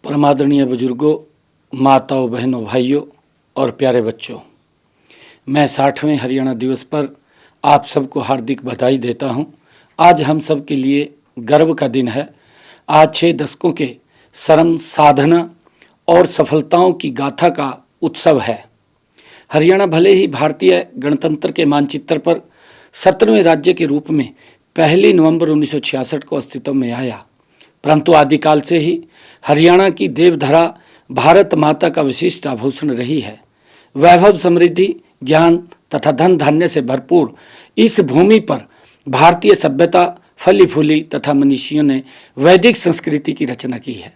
परमादरणीय बुजुर्गों, माताओं, बहनों, भाइयों और प्यारे बच्चों, मैं 60वें हरियाणा दिवस पर आप सबको हार्दिक बधाई देता हूं। आज हम सब के लिए गर्व का दिन है। आज 6 दशकों के श्रम, साधना और सफलताओं की गाथा का उत्सव है। हरियाणा भले ही भारतीय गणतंत्र के मानचित्र पर 17वें राज्य के रूप में 1 नवंबर 1966 को अस्तित्व में आया, परंतु आदिकाल से ही हरियाणा की देवधरा भारत माता का विशिष्ट आभूषण रही है। वैभव, समृद्धि, ज्ञान तथा धन धान्य से भरपूर इस भूमि पर भारतीय सभ्यता फली फूली तथा मनीषियों ने वैदिक संस्कृति की रचना की है।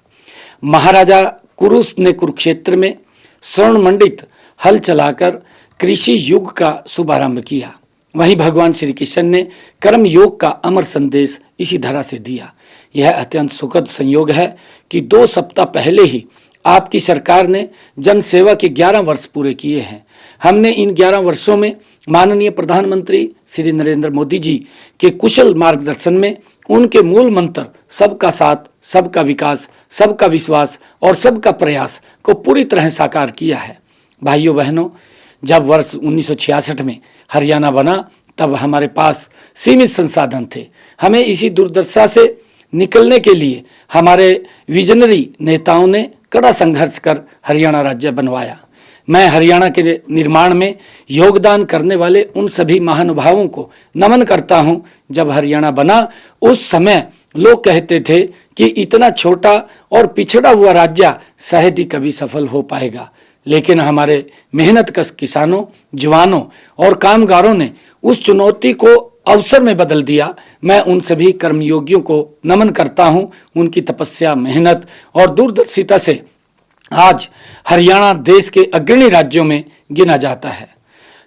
महाराजा कुरुस ने कुरुक्षेत्र में स्वर्ण मंडित हल चलाकर कृषि युग का शुभारंभ किया। वहीं भगवान श्री कृष्ण ने कर्म योग का अमर संदेश इसी धरा से दिया। यह अत्यंत सुखद संयोग है कि 2 सप्ताह पहले ही आपकी सरकार ने जन सेवा के 11 वर्ष पूरे किए हैं। हमने इन 11 वर्षों में माननीय प्रधानमंत्री श्री नरेंद्र मोदी जी के कुशल मार्गदर्शन में उनके मूल मंत्र सबका साथ, सबका विकास, सबका विश्वास और सबका प्रयास को पूरी तरह साकार किया है। भाइयों बहनों, जब वर्ष 1966 में हरियाणा बना तब हमारे पास सीमित संसाधन थे। हमें इसी दुर्दशा से निकलने के लिए हमारे विजनरी नेताओं ने कड़ा संघर्ष कर हरियाणा राज्य बनवाया। मैं हरियाणा के निर्माण में योगदान करने वाले उन सभी महानुभावों को नमन करता हूं। जब हरियाणा बना उस समय लोग कहते थे कि इतना छोटा और पिछड़ा हुआ राज्य शायद ही कभी सफल हो पाएगा, लेकिन हमारे मेहनतकश किसानों, जवानों और कामगारों ने उस चुनौती को अवसर में बदल दिया। मैं उन सभी कर्मयोगियों को नमन करता हूं। उनकी तपस्या, मेहनत और दूरदर्शिता से आज हरियाणा देश के अग्रणी राज्यों में गिना जाता है।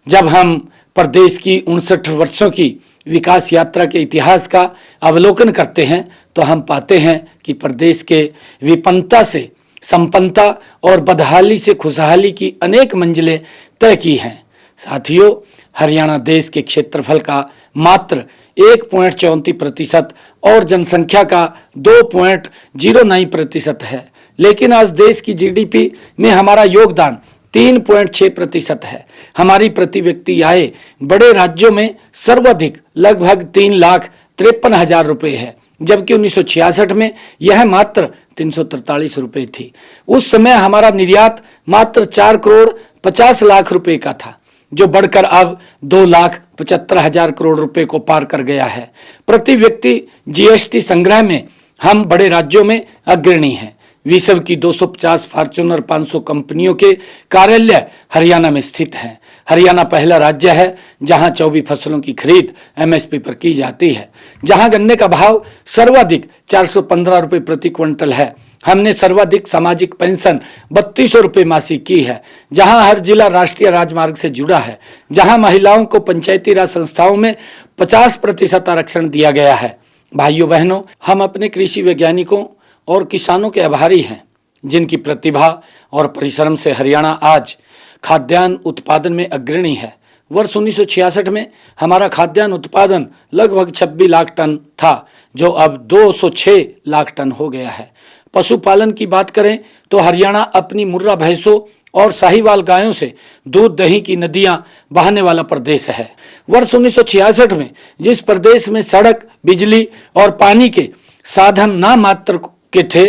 जब हम प्रदेश की 59 वर्षों की विकास यात्रा के इतिहास का अवलोकन करते हैं तो हम पाते हैं कि प्रदेश के विपन्नता से संपन्नता और बदहाली से खुशहाली की अनेक मंजिलें तय की हैं। साथियों, हरियाणा देश के क्षेत्रफल का मात्र 1.34% और जनसंख्या का 2.09% है, लेकिन आज देश की जीडीपी में हमारा योगदान 3.6% है। हमारी प्रति व्यक्ति आय बड़े राज्यों में सर्वाधिक लगभग 3,53,000 रुपये है, जबकि 1966 में यह मात्र 343 रुपये थी। उस समय हमारा निर्यात मात्र 4,50,00,000 रुपये का था, जो बढ़कर अब 2,75,000 करोड़ रुपए को पार कर गया है। प्रति व्यक्ति जीएसटी संग्रह में हम बड़े राज्यों में अग्रणी हैं। विश्व की 250 फॉर्च्यूनर 500 कंपनियों के कार्यालय हरियाणा में स्थित हैं। हरियाणा पहला राज्य है जहां 24 फसलों की खरीद एमएसपी पर की जाती है, जहां गन्ने का भाव सर्वाधिक 415 रुपये प्रति क्विंटल है। हमने सर्वाधिक सामाजिक पेंशन 3200 रुपये मासिक की है, जहां हर जिला राष्ट्रीय राजमार्ग से जुड़ा है, जहां महिलाओं को पंचायती राज संस्थाओं में 50% आरक्षण दिया गया है। भाइयों बहनों, हम अपने कृषि वैज्ञानिकों और किसानों के आभारी हैं, जिनकी प्रतिभा और परिश्रम से हरियाणा आज खाद्यान्न उत्पादन में अग्रणी है। वर्ष 1966 में हमारा खाद्यान्न उत्पादन लगभग 26 लाख टन था, जो अब 206 लाख टन हो गया है। पशुपालन की बात करें तो हरियाणा अपनी मुर्रा भैंसों और साहिवाल गायों से दूध दही की नदियां बहाने वाला प्रदेश है। वर्ष 1966 में जिस प्रदेश में सड़क, बिजली और पानी के साधन ना मात्र के थे,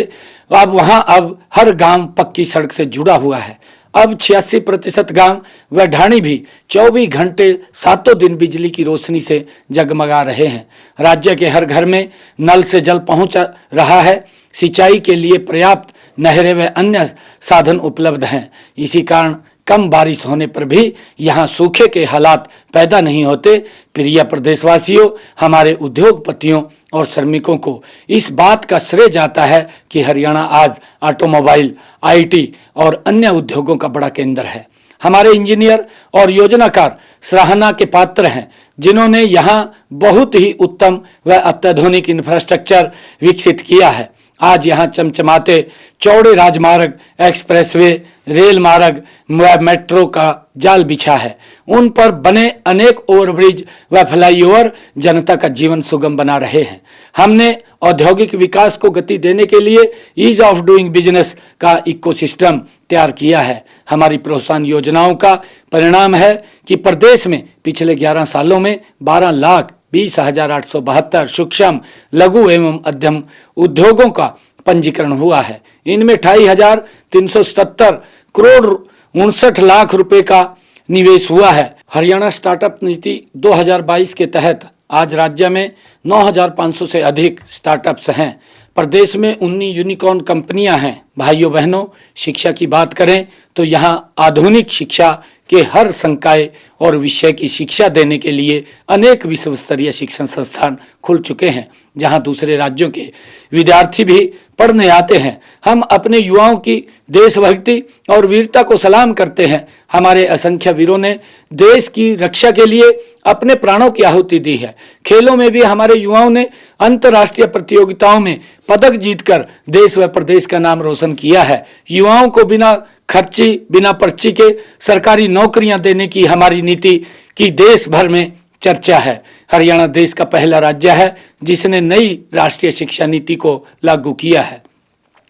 अब हर गांव पक्की सड़क से जुड़ा हुआ है। अब 86% गांव व ढाणी भी 24 घंटे 7 दिन बिजली की रोशनी से जगमगा रहे हैं। राज्य के हर घर में नल से जल पहुंच रहा है। सिंचाई के लिए पर्याप्त नहरें व अन्य साधन उपलब्ध हैं। इसी कारण कम बारिश होने पर भी यहाँ सूखे के हालात पैदा नहीं होते। प्रिय प्रदेशवासियों, हमारे उद्योगपतियों और श्रमिकों को इस बात का श्रेय जाता है कि हरियाणा आज ऑटोमोबाइल, आईटी और अन्य उद्योगों का बड़ा केंद्र है। हमारे इंजीनियर और योजनाकार सराहना के पात्र हैं, जिन्होंने यहाँ बहुत ही उत्तम व अत्याधुनिक इंफ्रास्ट्रक्चर विकसित किया है आज यहाँ चमचमाते चौड़े राजमार्ग, एक्सप्रेसवे, रेल मार्ग व मेट्रो का जाल बिछा है। उन पर बने अनेक ओवरब्रिज व फ्लाईओवर जनता का जीवन सुगम बना रहे हैं। हमने औद्योगिक विकास को गति देने के लिए ईज ऑफ डूइंग बिजनेस का इकोसिस्टम तैयार किया है। हमारी प्रोत्साहन योजनाओं का परिणाम है कि प्रदेश में पिछले 11 सालों में 12,20,872 सूक्ष्म, लघु एवं मध्यम उद्योगों का पंजीकरण हुआ है। इनमें 28,377 करोड़ 59 लाख रुपए का निवेश हुआ है। हरियाणा स्टार्टअप नीति 2022 के तहत आज राज्य में 9,500 से अधिक स्टार्टअप्स हैं। प्रदेश में 19 यूनिकॉर्न कंपनियां हैं। भाइयों बहनों, शिक्षा की बात करें तो यहाँ आधुनिक शिक्षा के हर संकाय और विषय की शिक्षा देने के लिए अनेक विश्व स्तरीय शिक्षण संस्थान खुल चुके हैं, जहां दूसरे राज्यों के विद्यार्थी भी पढ़ने आते हैं। हम अपने युवाओं की देशभक्ति और वीरता को सलाम करते हैं। हमारे असंख्य वीरों ने देश की रक्षा के लिए अपने प्राणों की आहुति दी है। खेलों में भी हमारे युवाओं ने अंतर्राष्ट्रीय प्रतियोगिताओं में पदक जीतकर देश व प्रदेश का नाम रोशन किया है। युवाओं को बिना खर्ची, बिना पर्ची के सरकारी नौकरियां देने की हमारी नीति की देश भर में चर्चा है। हरियाणा देश का पहला राज्य है जिसने नई राष्ट्रीय शिक्षा नीति को लागू किया है।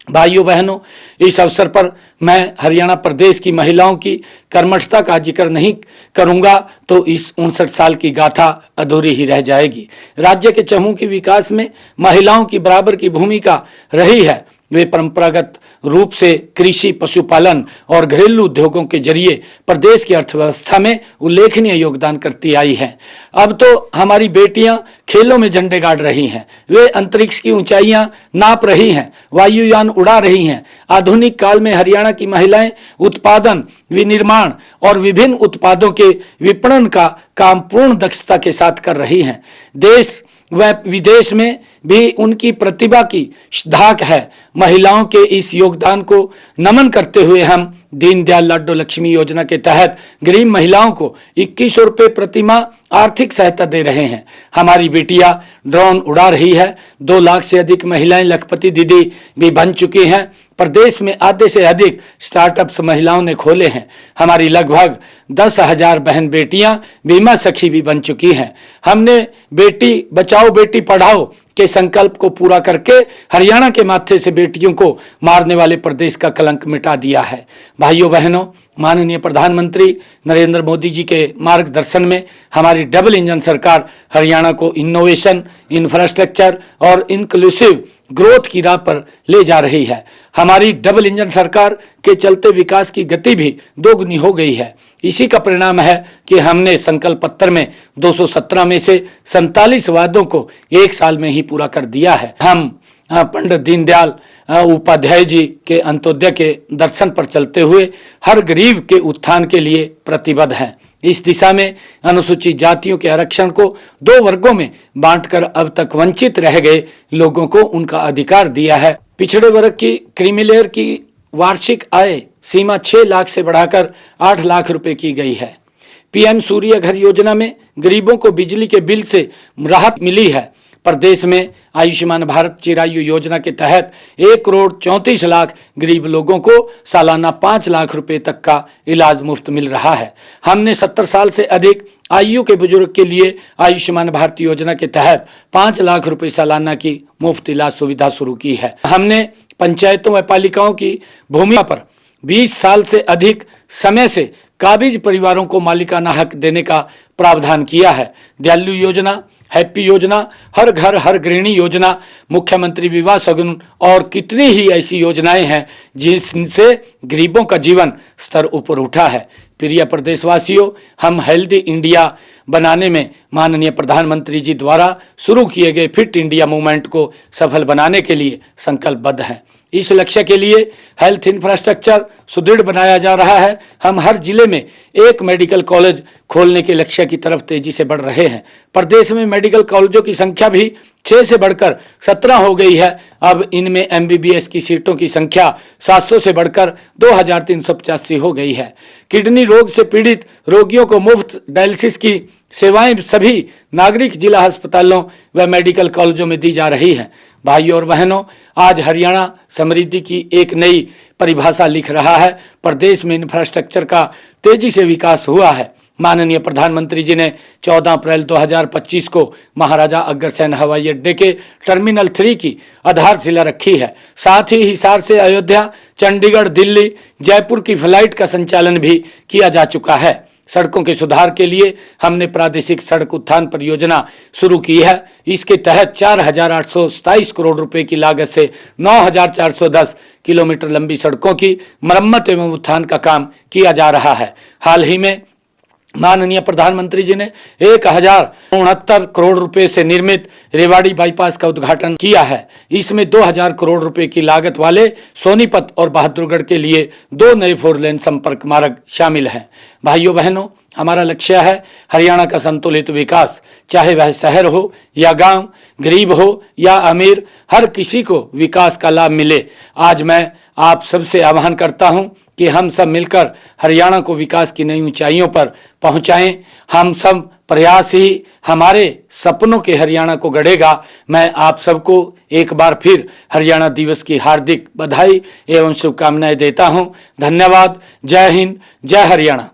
भाइयों बहनों, इस अवसर पर मैं हरियाणा प्रदेश की महिलाओं की कर्मठता का जिक्र नहीं करूंगा तो इस 59 साल की गाथा अधूरी ही रह जाएगी। राज्य के चहुमुखी विकास में महिलाओं की बराबर की भूमिका रही है। वे परंपरागत रूप से कृषि, पशुपालन और घरेलू उद्योगों के जरिए प्रदेश की अर्थव्यवस्था में उल्लेखनीय योगदान करती आई हैं। अब तो हमारी बेटियां खेलों में झंडे गाड़ रही हैं। वे अंतरिक्ष की ऊंचाइयां नाप रही हैं, वायुयान उड़ा रही हैं। आधुनिक काल में हरियाणा की महिलाएं उत्पादन, विनिर्माण और विभिन्न उत्पादों के विपणन का काम पूर्ण दक्षता के साथ कर रही हैं। देश व विदेश में भी उनकी प्रतिभा की धाक है। महिलाओं के इस योगदान को नमन करते हुए हम दीनदयाल लाडो लक्ष्मी योजना के तहत गरीब महिलाओं को 2100 रुपये प्रतिमाह आर्थिक सहायता दे रहे हैं। हमारी बेटियां ड्रोन उड़ा रही है। 2 लाख से अधिक महिलाएं लखपति दीदी भी बन चुकी हैं। प्रदेश में आधे से अधिक स्टार्टअप्स महिलाओं ने खोले हैं। हमारी लगभग 10,000 बहन बेटियां बीमा सखी भी बन चुकी हैं। हमने बेटी बचाओ बेटी पढ़ाओ के संकल्प को पूरा करके हरियाणा के माथे से बेटियों को मारने वाले प्रदेश का कलंक मिटा दिया है। भाइयों बहनों, माननीय प्रधानमंत्री नरेंद्र मोदी जी के मार्गदर्शन में हमारी डबल इंजन सरकार हरियाणा को इनोवेशन, इंफ्रास्ट्रक्चर और इंक्लूसिव ग्रोथ की राह पर ले जा रही है। हमारी डबल इंजन सरकार के चलते विकास की गति भी दोगुनी हो गई है। इसी का परिणाम है कि हमने संकल्प पत्र में 217 में से 47 वादों को 1 साल में ही पूरा कर दिया है। हम पंडित दीनदयाल उपाध्याय जी के अंत्योदय के दर्शन पर चलते हुए हर गरीब के उत्थान के लिए प्रतिबद्ध हैं। इस दिशा में अनुसूचित जातियों के आरक्षण को 2 वर्गों में बांटकर अब तक वंचित रह गए लोगों को उनका अधिकार दिया है। पिछड़े वर्ग की क्रीमीलेयर की वार्षिक आय सीमा 6 लाख से बढ़ाकर 8 लाख रुपए की गई है। पीएम सूर्य घर योजना में गरीबों को बिजली के बिल से राहत मिली है। प्रदेश में आयुष्मान भारत चिरायु योजना के तहत 1,34,00,000 गरीब लोगों को सालाना 5 लाख रुपए तक का इलाज मुफ्त मिल रहा है। हमने 70 साल से अधिक आयु के बुजुर्ग के लिए आयुष्मान भारत योजना के तहत 5 लाख रुपए सालाना की मुफ्त इलाज सुविधा शुरू की है। हमने पंचायतों व पालिकाओं की भूमि पर 20 साल से अधिक समय से काबिज परिवारों को मालिकाना हक देने का प्रावधान किया है। दयालु योजना, हैप्पी योजना, हर घर हर गृहिणी योजना, मुख्यमंत्री विवाह सगुन और कितनी ही ऐसी योजनाएं हैं जिनसे गरीबों का जीवन स्तर ऊपर उठा है। प्रिय प्रदेशवासियों, हम हेल्दी इंडिया बनाने में माननीय प्रधानमंत्री जी द्वारा शुरू किए गए फिट इंडिया मूवमेंट को सफल बनाने के लिए संकल्पबद्ध हैं। इस लक्ष्य के लिए हेल्थ इंफ्रास्ट्रक्चर सुदृढ़ बनाया जा रहा है। हम हर जिले में एक मेडिकल कॉलेज खोलने के लक्ष्य की तरफ तेजी से बढ़ रहे हैं। प्रदेश में मेडिकल कॉलेजों की संख्या भी 6 से बढ़कर 17 हो गई है। अब इनमें MBBS की सीटों की संख्या 700 से बढ़कर 2385 हो गई है। किडनी रोग से पीड़ित रोगियों को मुफ्त डायलिसिस की सेवाएं सभी नागरिक जिला अस्पतालों व मेडिकल कॉलेजों में दी जा रही हैं। भाइयों और बहनों, आज हरियाणा समृद्धि की एक नई परिभाषा लिख रहा है। प्रदेश में इंफ्रास्ट्रक्चर का तेजी से विकास हुआ है। माननीय प्रधानमंत्री जी ने 14 अप्रैल 2025 को महाराजा अग्रसेन हवाई अड्डे के टर्मिनल 3 की आधारशिला रखी है। साथ ही हिसार से अयोध्या, चंडीगढ़, दिल्ली, जयपुर की फ्लाइट का संचालन भी किया जा चुका है। सड़कों के सुधार के लिए हमने प्रादेशिक सड़क उत्थान परियोजना शुरू की है। इसके तहत 4,827 करोड़ रुपए की लागत से 9,410 किलोमीटर लंबी सड़कों की मरम्मत एवं उत्थान का काम किया जा रहा है। हाल ही में माननीय प्रधानमंत्री जी ने 1,069 करोड़ रुपए से निर्मित रेवाड़ी बाईपास का उद्घाटन किया है। इसमें 2,000 करोड़ रुपए की लागत वाले सोनीपत और बहादुरगढ़ के लिए 2 नए 4 लेन संपर्क मार्ग शामिल हैं। भाइयों बहनों, हमारा लक्ष्य है हरियाणा का संतुलित विकास। चाहे वह शहर हो या गांव, गरीब हो या अमीर, हर किसी को विकास का लाभ मिले। आज मैं आप सबसे आह्वान करता हूं कि हम सब मिलकर हरियाणा को विकास की नई ऊंचाइयों पर पहुंचाएं। हम सब प्रयास ही हमारे सपनों के हरियाणा को गढ़ेगा। मैं आप सबको एक बार फिर हरियाणा दिवस की हार्दिक बधाई एवं शुभकामनाएं देता हूं। धन्यवाद। जय हिंद, जय हरियाणा।